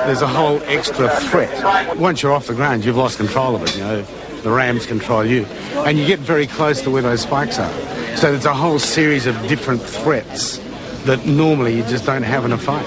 there's a whole extra threat. Once you're off the ground, you've lost control of it, you know. The rams control you. And you get very close to where those spikes are. So there's a whole series of different threats that normally you just don't have in a fight.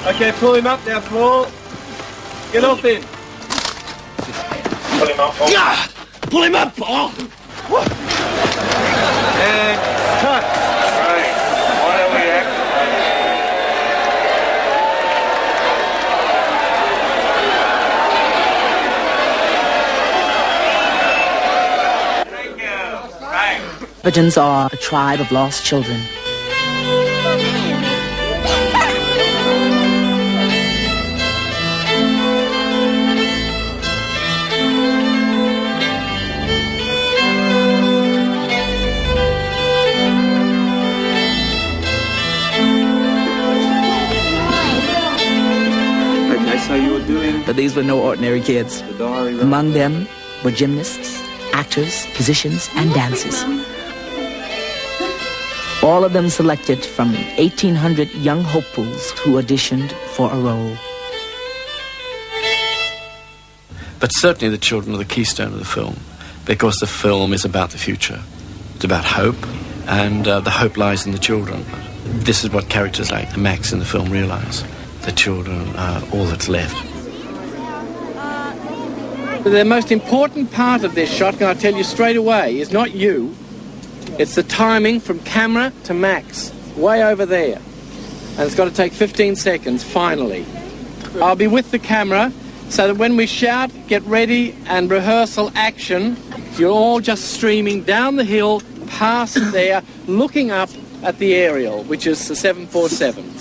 Okay, pull him up now, Paul. Get off him. Pull him up, Paul. Yeah! Pull him up, Paul! And cut. Right. Why don't we act? Thank you. Right. Tibetans are a tribe of lost children. So you were doing... But these were no ordinary kids. The diary. Among them were gymnasts, actors, musicians, and dancers. All of them selected from 1,800 young hopefuls who auditioned for a role. But certainly the children are the keystone of the film, because the film is about the future. It's about hope, and the hope lies in the children. This is what characters like Max in the film realise. The children are all that's left. The most important part of this shot, and I'll tell you straight away, is not you. It's the timing from camera to Max, way over there. And it's got to take 15 seconds, finally. I'll be with the camera, so that when we shout, get ready, and rehearsal action, you're all just streaming down the hill, past there, looking up at the aerial, which is the 747.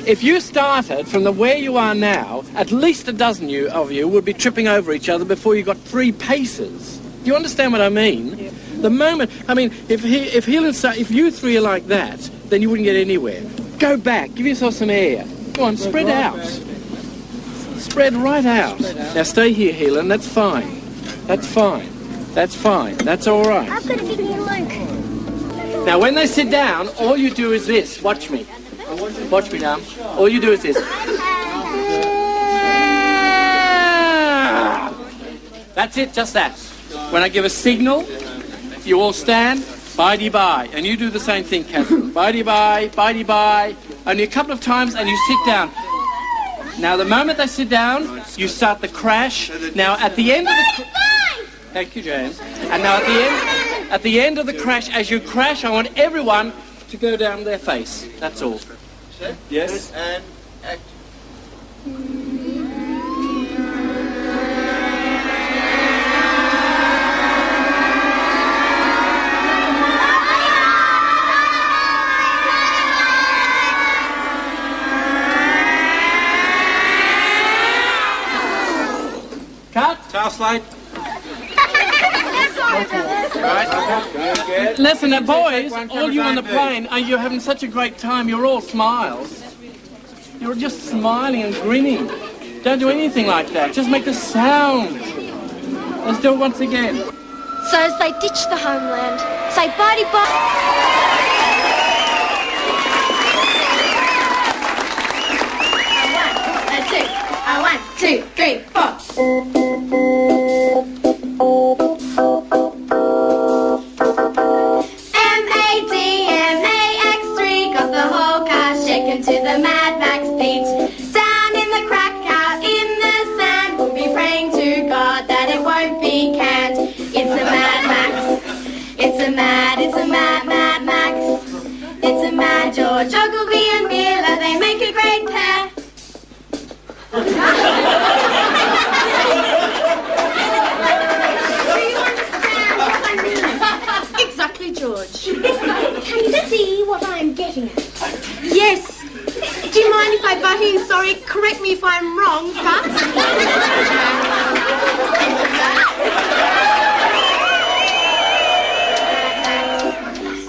If you started from where you are now, at least a dozen of you would be tripping over each other before you got 3 paces. Do you understand what I mean? Yeah. The moment, I mean, if you three are like that, then you wouldn't get anywhere. Go back, give yourself some air. Go on, spread out. Spread right out. Now stay here, Helen, that's fine. That's fine. That's fine. That's all right. I'm going to give you a look. Now, when they sit down, all you do is this. Watch me. Watch me now. All you do is this. That's it, just that. When I give a signal, you all stand, bye-de-bye. And you do the same thing, Catherine. Bye-de-bye, bye-de-bye. Only a couple of times, and you sit down. Now, the moment they sit down, you start the crash. Now, at the end of the... Thank you, James. And now, at the end of the crash, as you crash, I want everyone to go down their face. That's all. Yes? And act. Cut. Tail slide. Listen, boys, all you on the plane, you're having such a great time. You're all smiles. You're just smiling and grinning. Don't do anything like that. Just make a sound. Let's do it once again. So as they ditch the homeland, say bye-de-bye. One, two, three, four. M-A-D-M-A-X-3 got the whole car shaken to the Mad Max beat. Down in the crack out in the sand, we'll be praying to God that it won't be canned. It's a Mad Max. It's a mad, Mad Baheen, sorry, correct me if I'm wrong, but...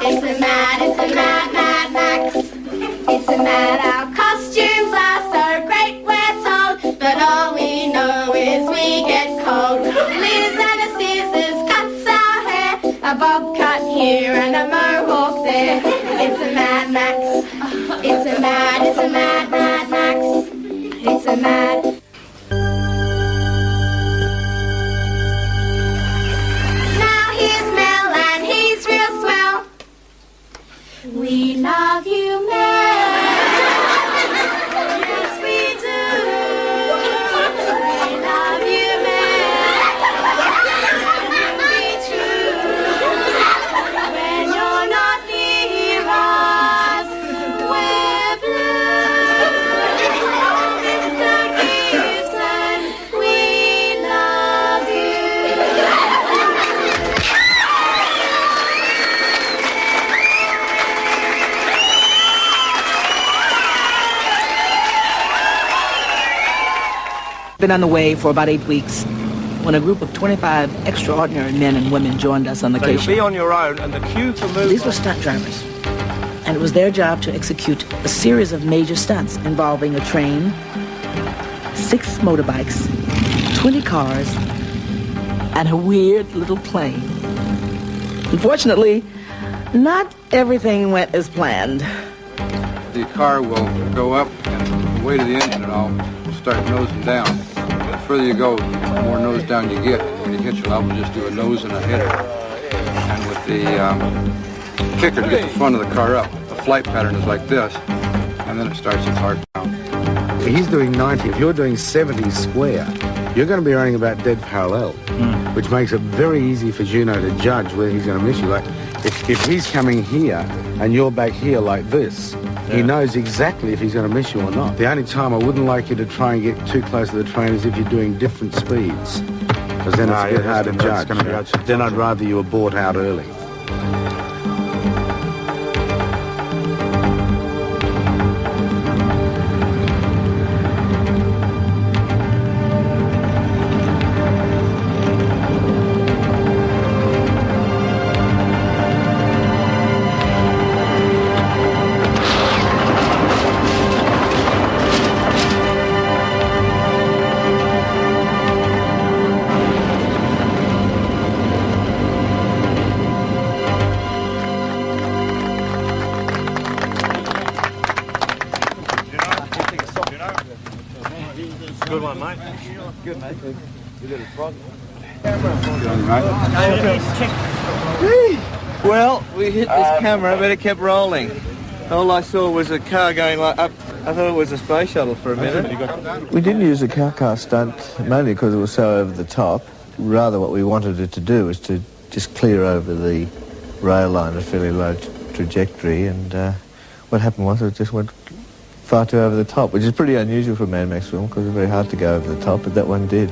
It's a mad Mad Max. It's a mad, our costumes are so great, we're told, but all we know is we get cold. Liz and a scissors cuts our hair, a bob cut here and a mohawk there. It's a Mad Max. It's a mad Max. It's a mad... Now here's Mel and he's real swell. We love you, Mel. Yes, we do. We love you, Mel. Be true. When you're not near us, we're blue. Oh, Mr. Gibson, we love you. Been on the way for about 8 weeks when a group of 25 extraordinary men and women joined us on So location. you'll be on your own, and the queue for movement... These were stunt drivers, and it was their job to execute a series of major stunts involving a train, 6 motorbikes, 20 cars, and a weird little plane. Unfortunately, not everything went as planned. The car will go up, and the weight of the engine and all will start nosing down. The further you go, the more nose down you get. When you hit your level, just do a nose and a header. And with the kicker to get the front of the car up, the flight pattern is like this, and then it starts its hard down. He's doing 90. If you're doing 70 square, you're going to be running about dead parallel, which makes it very easy for Juno to judge whether he's going to miss you. Like, if he's coming here and you're back here like this, he knows exactly if he's going to miss you or not. The only time I wouldn't like you to try and get too close to the train is if you're doing different speeds, because then it's a bit hard to judge. Then I'd rather you were bought out early. Good one, mate. Good, mate. You did a frog. Well, we hit this camera, but it kept rolling. All I saw was a car going like up. I thought it was a space shuttle for a minute. We didn't use the car stunt mainly because it was so over the top. Rather, what we wanted it to do was to just clear over the rail line at a fairly low trajectory, and what happened was it just went far too over the top, which is pretty unusual for a Mad Max film because it's very hard to go over the top, but that one did.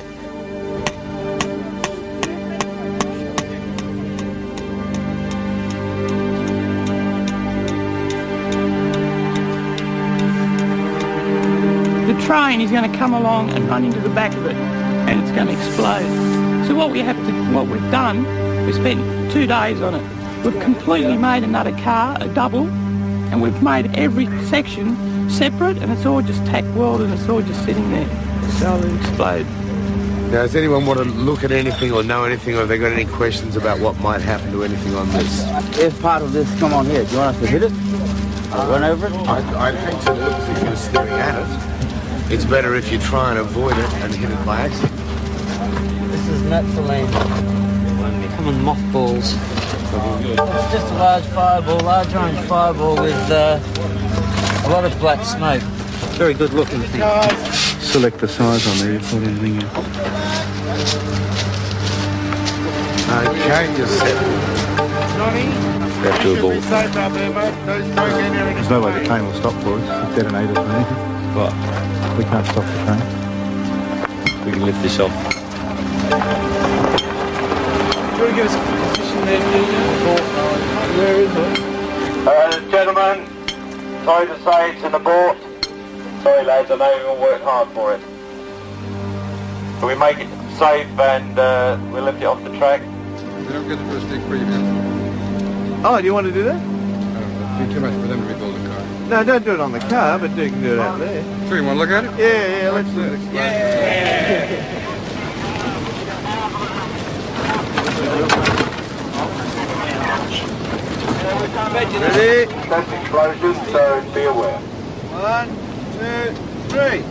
The train is going to come along and run into the back of it, and it's going to explode. So what we've done, we spent 2 days on it. We've completely made another car, a double, and we've made every section separate, and it's all just tack welded, and it's all just sitting there, so it'll explode. Now, does anyone want to look at anything or know anything, or have they got any questions about what might happen to anything on this? If part of this, come on here. Do you want us to hit it? Run over it? I think so. Looks if you're staring at it. It's better if you try and avoid it and hit it by accident. This is Methyline. Common mothballs. It's just a large fireball, large orange fireball with a lot of black smoke. Very good looking thing. Select the size on there, you put anything in. Okay, you're set. That's doable. There's no way the train will stop for us, if detonators or anything. What? We can't stop the train. We can lift this off. Do you want to give us a position there, Where is it? Gentlemen, sorry to say it's an abort. Sorry lads, I know you all worked hard for it. Can we make it safe and we'll lift it off the track? We don't get the first big preview. Oh, do you want to do that? It'd be too much for them to rebuild a car. No, don't do it on the car, but you can do it out there. Sure, you want to look at it? Yeah, let's do it. Ready? That's explosion, so be aware. 1, 2, 3.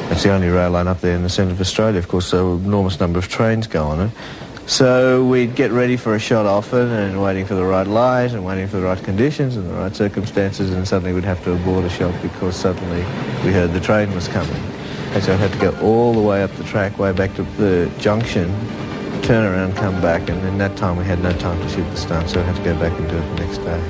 That's the only rail line up there in the centre of Australia, of course, so an enormous number of trains go on it. So we'd get ready for a shot often and waiting for the right light and waiting for the right conditions and the right circumstances, and suddenly we'd have to abort a shot because suddenly we heard the train was coming. And so I had to go all the way up the track, way back to the junction, turn around, come back, and in that time we had no time to shoot the stunt, so I had to go back and do it the next day.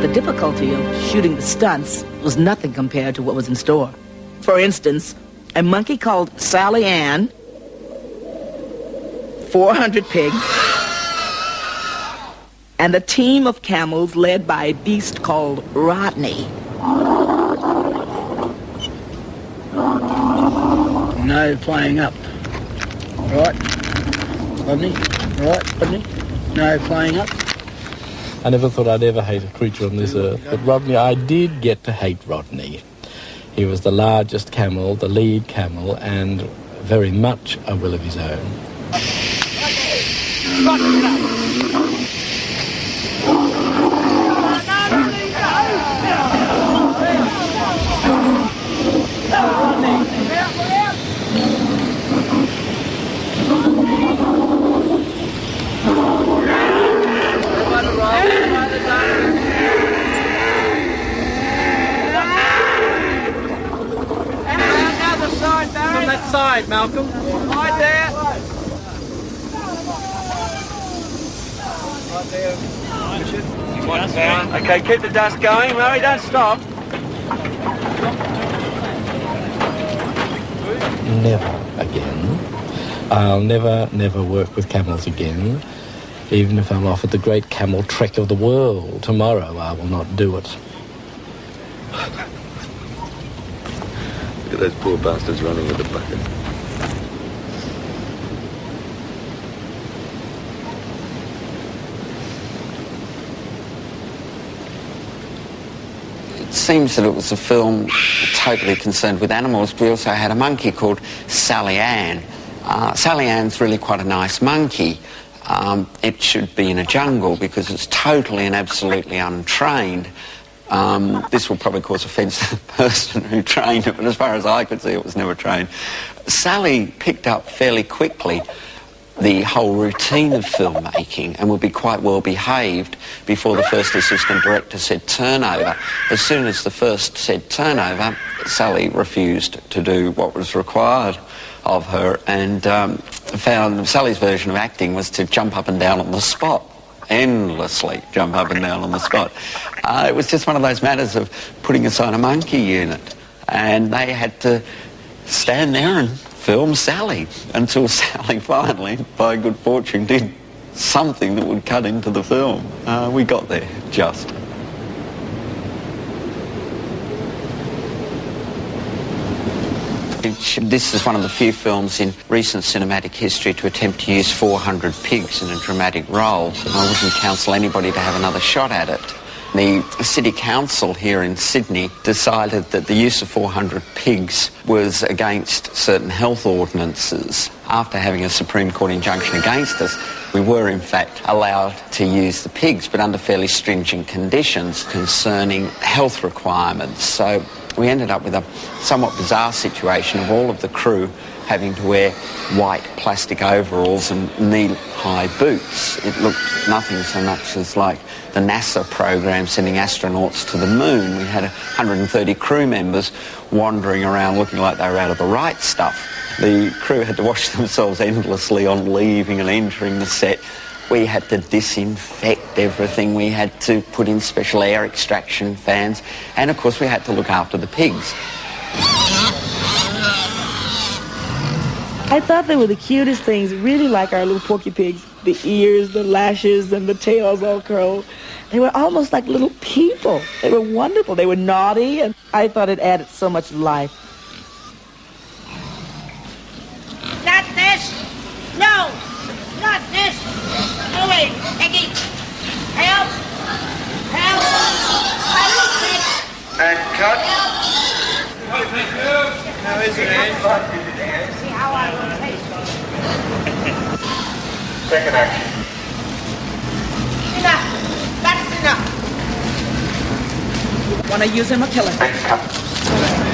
The difficulty of shooting the stunts was nothing compared to what was in store. For instance, a monkey called Sally Ann, 400 pigs, and a team of camels led by a beast called Rodney. No playing up. Right, Rodney? Right, Rodney? No playing up. I never thought I'd ever hate a creature on this earth, but Rodney, I did get to hate Rodney. He was the largest camel, the lead camel, and very much a will of his own. On that side, Malcolm. Right there. Okay, keep the dust going, Murray, don't stop. Never again. I'll never work with camels again. Even if I'm offered the great camel trek of the world tomorrow, I will not do it. Look at those poor bastards running with the bucket. It seems that it was a film totally concerned with animals. We also had a monkey called Sally Ann. Sally Ann's really quite a nice monkey. It should be in a jungle because it's totally and absolutely untrained. This will probably cause offence to the person who trained it, but as far as I could see, it was never trained. Sally picked up fairly quickly the whole routine of filmmaking and would be quite well behaved before the first assistant director said turnover. As soon as the first said turnover, Sally refused to do what was required of her and found Sally's version of acting was to jump up and down on the spot. Endlessly jump up and down on the spot. It was just one of those matters of putting aside a monkey unit, and they had to stand there and film Sally until Sally finally, by good fortune, did something that would cut into the film. We got there, just. This is one of the few films in recent cinematic history to attempt to use 400 pigs in a dramatic role. I wouldn't counsel anybody to have another shot at it. The City Council here in Sydney decided that the use of 400 pigs was against certain health ordinances. After having a Supreme Court injunction against us, we were in fact allowed to use the pigs, but under fairly stringent conditions concerning health requirements. So we ended up with a somewhat bizarre situation of all of the crew having to wear white plastic overalls and knee-high boots. It looked nothing so much as like the NASA program sending astronauts to the moon. We had 130 crew members wandering around looking like they were out of the right stuff. The crew had to wash themselves endlessly on leaving and entering the set. We had to disinfect everything. We had to put in special air extraction fans. And, of course, we had to look after the pigs. I thought they were the cutest things, really like our little porky pigs. The ears, the lashes, and the tails all curled. They were almost like little people. They were wonderful. They were naughty, and I thought it added so much life. Not this! No! Not this! No, wait! Peggy! Help! Help! And cut. How is it, Anne? See how I will taste. Second action. Enough! That's enough! Want to use him or kill him? And cut.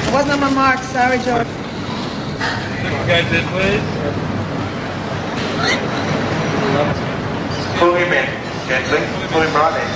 It wasn't on my mark. Sorry, George. Guys, please. Pull him in, gently. Pull him right in.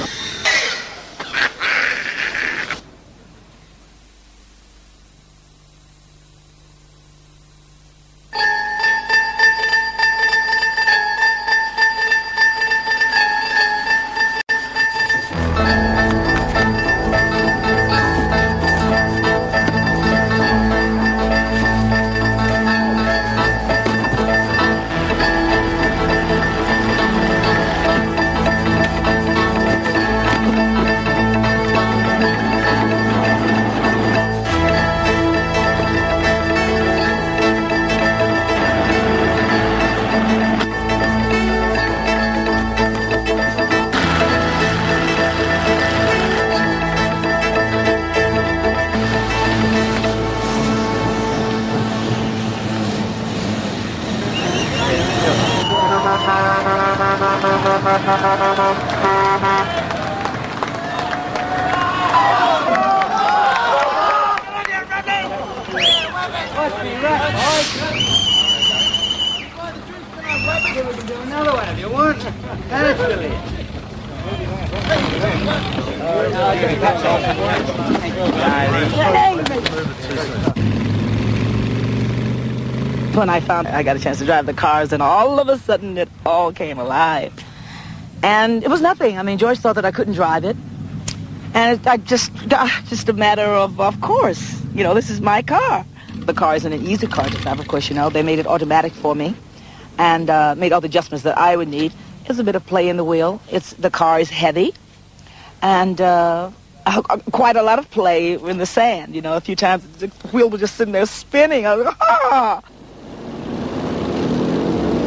When I found I got a chance to drive the cars, and all of a sudden it all came alive. And it was nothing. I mean, George thought that I couldn't drive it. And just a matter of course, you know, this is my car. The car isn't an easy car to drive, of course, you know. They made it automatic for me and made all the adjustments that I would need. There's a bit of play in the wheel. The car is heavy and quite a lot of play in the sand, you know. A few times the wheel was just sitting there spinning. I was like, ah!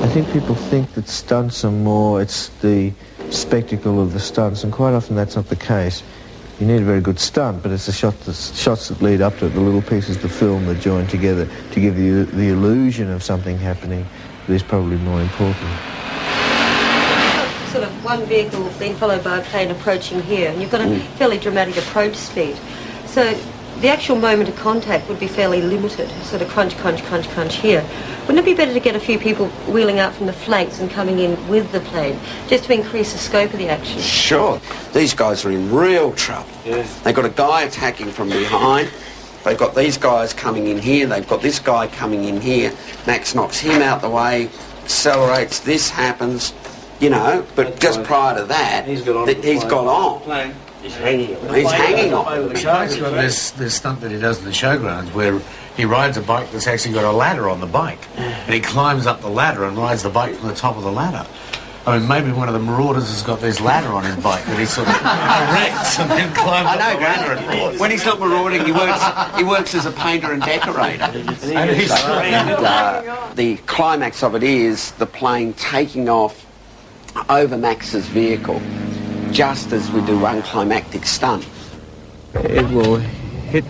I think people think that stunts are more, it's the spectacle of the stunts, and quite often that's not the case. You need a very good stunt, but it's the shots that lead up to it, the little pieces of the film that join together to give you the illusion of something happening that is probably more important. Sort of one vehicle being followed by a plane approaching here, and you've got a fairly dramatic approach speed. So the actual moment of contact would be fairly limited, sort of crunch, crunch, crunch, crunch here. Wouldn't it be better to get a few people wheeling out from the flanks and coming in with the plane, just to increase the scope of the action? Sure. These guys are in real trouble. Yes. They've got a guy attacking from behind. They've got these guys coming in here. They've got this guy coming in here. Max knocks him out the way, accelerates. This happens, you know, but just prior to that, he's got on. He's hanging on. He's hanging on. He's got this stunt that he does in the showgrounds where he rides a bike that's actually got a ladder on the bike. And he climbs up the ladder and rides the bike from the top of the ladder. I mean, maybe one of the marauders has got this ladder on his bike that he sort of erects and then climbs up the ladder. And when he's not marauding, he works as a painter and decorator. The climax of it is the plane taking off over Max's vehicle, just as we do one climactic stunt. It will hit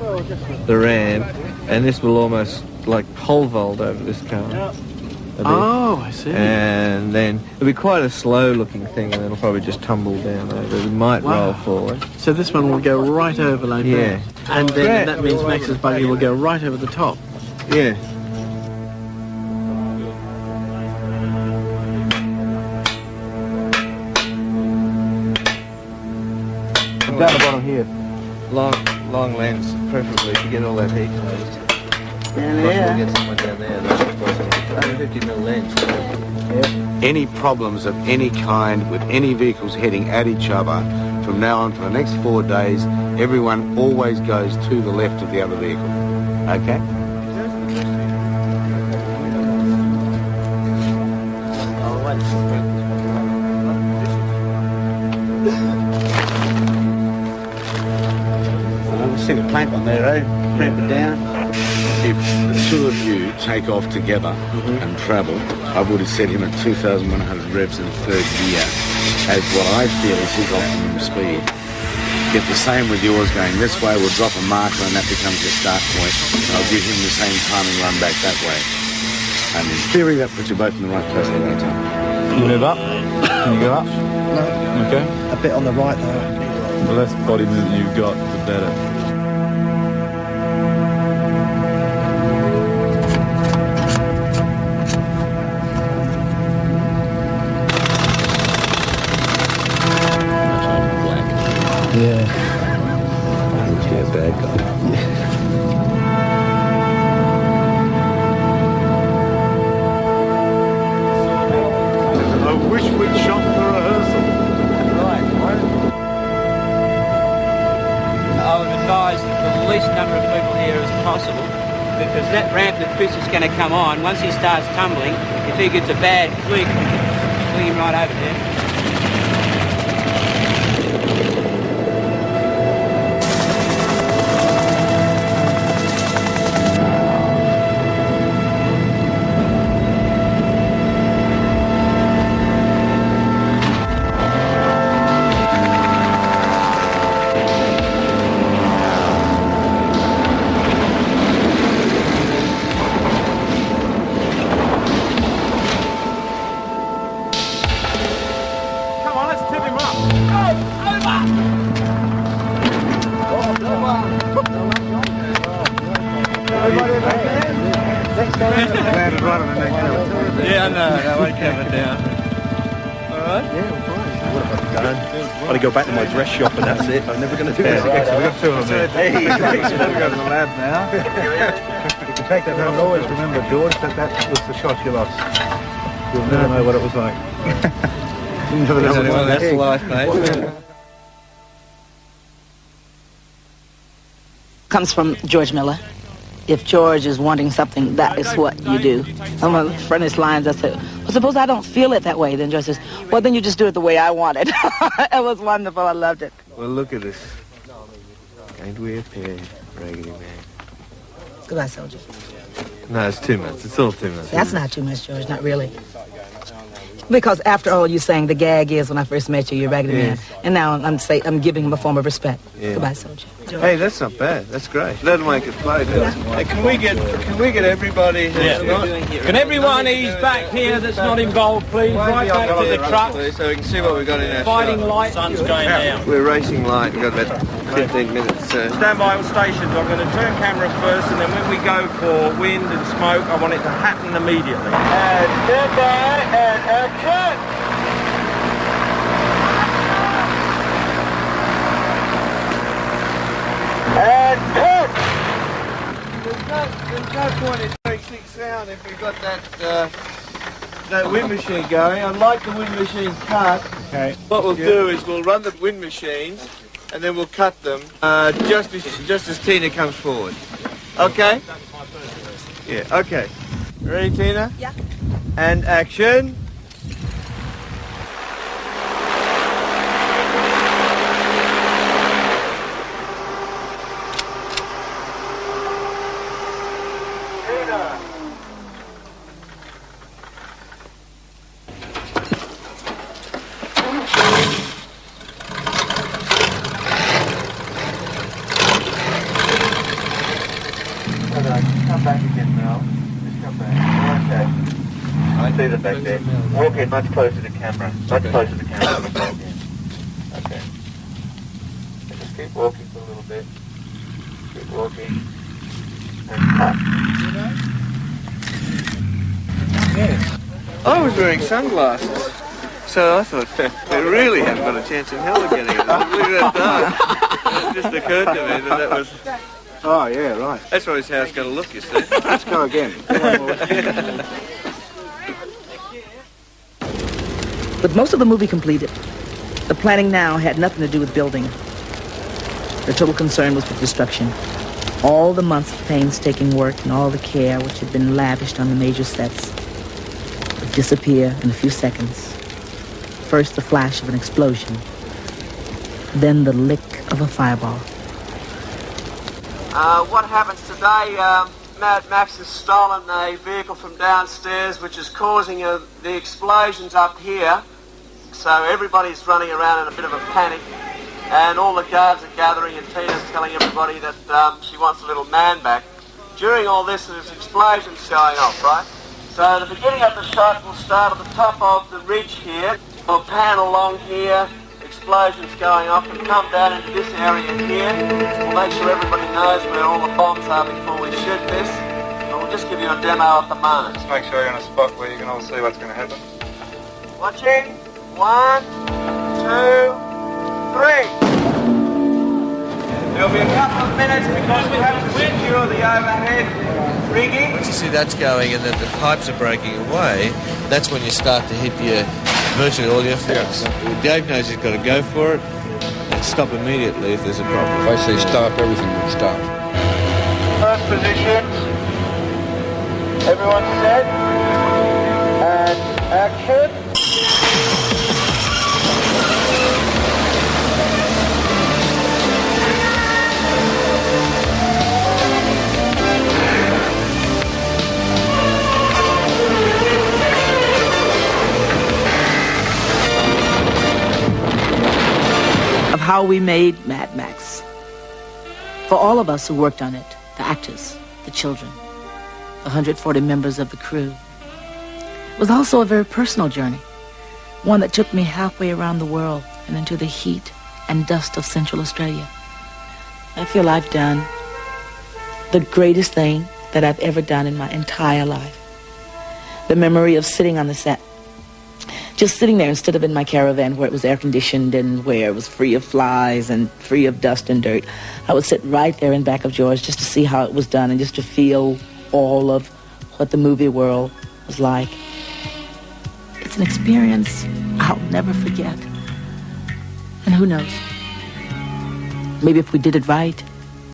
the ram, and this will almost like pole vault over this car. a bit. Oh, I see. And then it'll be quite a slow-looking thing, and it'll probably just tumble down over. It might roll forward. So this one will go right over like that. And then that means Max's buggy will go right over the top. Yeah. Down the bottom here. Long lens, preferably, to get all that heat closed. Down there. We'll get someone down there. That's 150mm lens. Any problems of any kind with any vehicles heading at each other, from now on for the next 4 days, everyone always goes to the left of the other vehicle. Okay? Stick a plank on there, eh? Clamp it down. If the two of you take off together and travel, I would have set him at 2,100 revs in the third gear as what I feel is his optimum speed. Get the same with yours going this way, we'll drop a marker and that becomes your start point. And I'll give him the same timing run back that way. And in theory, that puts you both in the right place at the right time. Can you move up? Can you go up? No. Okay. A bit on the right, though. The less body movement you've got, the better. Yeah. Yeah, bad guy. I wish we'd shot the rehearsal. Right. I would advise that the least number of people here as possible, because that ramp that Chris is going to come on, once he starts tumbling, if he gets a bad flick, swing him right over there. Yeah, no, that won't come it down. Alright? Yeah, we're fine. What have I done? I've got to go back to my dress shop and that's it. I'm never going to do that. We've got two of them there. Hey, we've got to go to the lab now. If you take that home, always remember, George, that was the shot you lost. You'll never know what it was like. You never know what that's life, mate. Comes from George Miller. If George is wanting something, that is what you do. Some of the funniest lines I said, well, suppose I don't feel it that way. Then George says, well, then you just do it the way I want it. It was wonderful. I loved it. Well, look at this. Ain't we a pair, Raggedy Man? Goodbye, soldier. No, it's too much. It's all too much. That's not too much, George. Not really. Because after all, you're saying the gag is when I first met you, you're Raggedy Man. And now I'm giving him a form of respect. Yeah. Goodbye, soldier. Hey, that's not bad. That's great. That'll make it play. Hey, can we get everybody? Can everyone ease back here that's not involved, please? Right back to the truck. So we can see what we've got in our Fighting shot. light. Sun's going down. We're racing light. We've got about 15 minutes. Stand by all stations. I'm going to turn camera first, and then when we go for wind and smoke, I want it to happen immediately. And stand by and action! And cut! There's no point in doing 6 sound if we've got that wind machine going. I'd like the wind machine cut. Okay. What we'll do is we'll run the wind machines and then we'll cut them just as Tina comes forward. Okay? Yeah, okay. Ready, Tina? Yeah. And action. Come back again now. Just come back. Okay. I see them back there. Walk in much closer to the camera. Much closer to the camera. Okay. And just keep walking for a little bit. Keep walking. And cut. Yes. I was wearing sunglasses, so I thought they really haven't got a chance in hell of getting it. Look at that dark. It just occurred to me that was... Oh, yeah, right. That's what his house going to look, you see. Let's go again. With most of the movie completed, the planning now had nothing to do with building. The total concern was with destruction. All the months of painstaking work and all the care which had been lavished on the major sets would disappear in a few seconds. First the flash of an explosion, then the lick of a fireball. What happens today, Mad Max has stolen a vehicle from downstairs which is causing the explosions up here. So everybody's running around in a bit of a panic, and all the guards are gathering, and Tina's telling everybody that she wants a little man back. During all this, there's explosions going off, right? So the beginning of the shot will start at the top of the ridge here. We'll pan along here, explosions going off, and come down into this area here. We'll make sure everybody knows where all the bombs are before we shoot this. But we'll just give you a demo at the moment. Just make sure you're in a spot where you can all see what's going to happen. Watching. 1, 2, 3. There'll be a couple of minutes because we have to secure the overhead rigging. Once you see that's going and that the pipes are breaking away, that's when you start to hit your virtually all your effects. Dave knows he's got to go for it and stop immediately if there's a problem. If I say stop, everything will stop. First position. Everyone set. And action. Of how we made Mad Max. For all of us who worked on it, the actors, the children, the 140 members of the crew, it was also a very personal journey, one that took me halfway around the world and into the heat and dust of Central Australia. I feel I've done the greatest thing that I've ever done in my entire life. The memory of sitting on the set, just sitting there instead of in my caravan where it was air-conditioned and where it was free of flies and free of dust and dirt. I would sit right there in back of George just to see how it was done and just to feel all of what the movie world was like. It's an experience I'll never forget. And who knows? Maybe if we did it right,